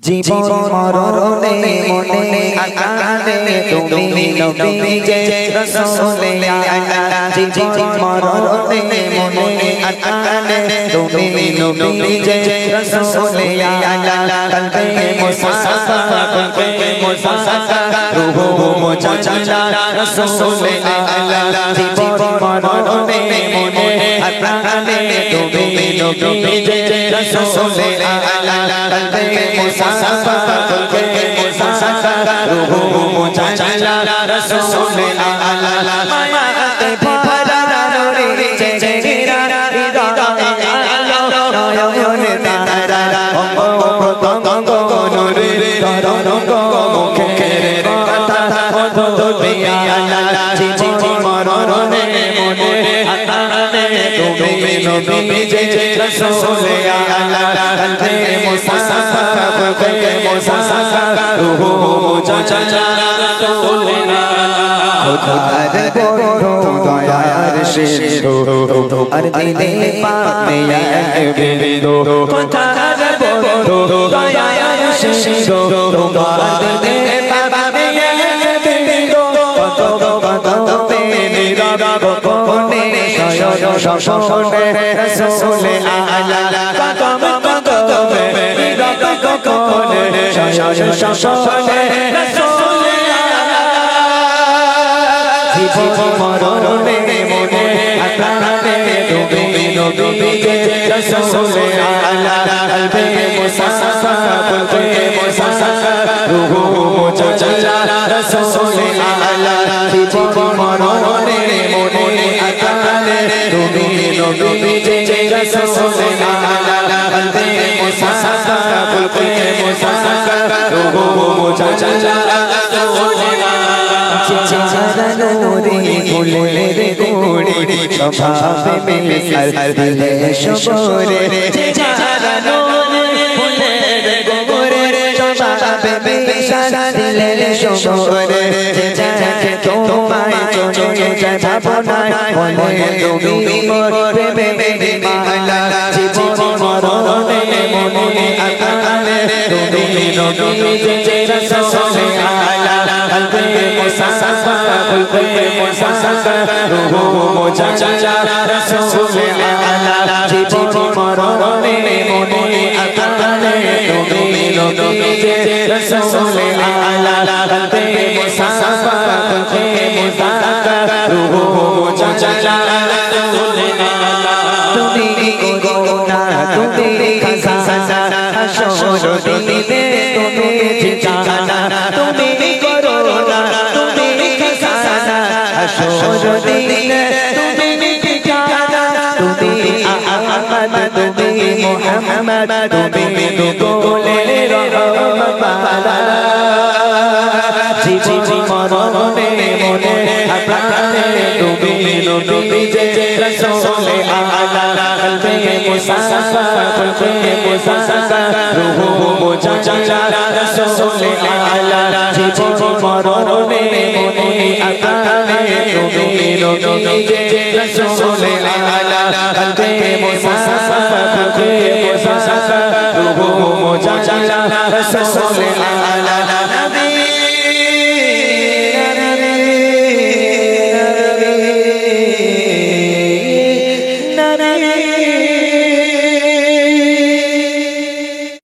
জীবন মরণে মনে আকালে তুমি নবী যে রাসূলে আলা জীবন মরণে মনে আকালে তুমি নবী যে রাসূলে আলা কলবে মুসাফা রূহু মুজাজ্জালা রাসূলে আলা জীবন মরণে মনে আকালে তুমি নবী যে রাসূলে আলা কলবে মুসাফা রূহু মুজাজ্জালা রাসূলে আলা মায়াতে ভরা নূরে চেহারা হৃদয়ে আলো নয়নে তারা অঙ্গ নূরে তরঙ্গ মুখের কথা বলবে আলা জীবন মরণে মনে আকালে তুমি নবী যে রাসূলে আলা কলবে মুসাফা রূহু মুজাজ্জালা রাসূলে খোদার বড় দয়ার সিন্ধু আর দিলে পাবে বিন্দু খোদার বড় দয়ার সিন্ধু তোমার দিলে পাবে বিন্দু কত নীরব গোপনে শশনে রাসূলে আলা কত নীরব গোপনে শশনে রাসূলে আলা জীবন মরণে মনে আকালে তুমি নবী যে রাসূলে আলা কলবে মুসাফা রূহু মুজাজ্জালা রাসূলে আলা জীবন মরণে মনে আকালে তুমি নবী যে রাসূলে আলা কলবে মুসাফা রূহু মুজাজ্জালা রাসূলে নূরে ফুলের গোড়ে স্বভাবে মিশাল দিলে শবরে নূরে ফুলের গোড়ে স্বভাবে মিশাল দিলে শবরে যাকে তোমায় চলে যায় ভাবনায় মনে তুমি মোর প্রেমে মালা জীবন মরণে মনে আকালে তুমি নবী যে রাসূলে আলা কলবে মুসাফা রূহু মুজাজ্জালা রাসূলে আলা জীবন মরণে মনে আকালে তুমি নবী যে রাসূলে আলা কলবে মুসাফা রূহু মুজাজ্জালা রাসূলে আলা তুমি করুণা তুমি খাজানা হাসর দিলে তুমি ঠিকানা তুমি করুণা তুমি খাজানা হাসর দিলে তুমি ঠিকানা তুমি আহমদ তুমি মুহাম্মদ তুমি গোলের রহমত জীবন মরণে মনে আকালে তুমি নবী যে রাসূলে আলা কলবে মুসাফা রূহু মুজাজ্জালা রাসূলে আলা জীবন মরণে মনে আকালে তুমি নবী যে রাসূলে আলা কলবে মুসাফা রূহু মুজাজ্জালা রাসূলে আলা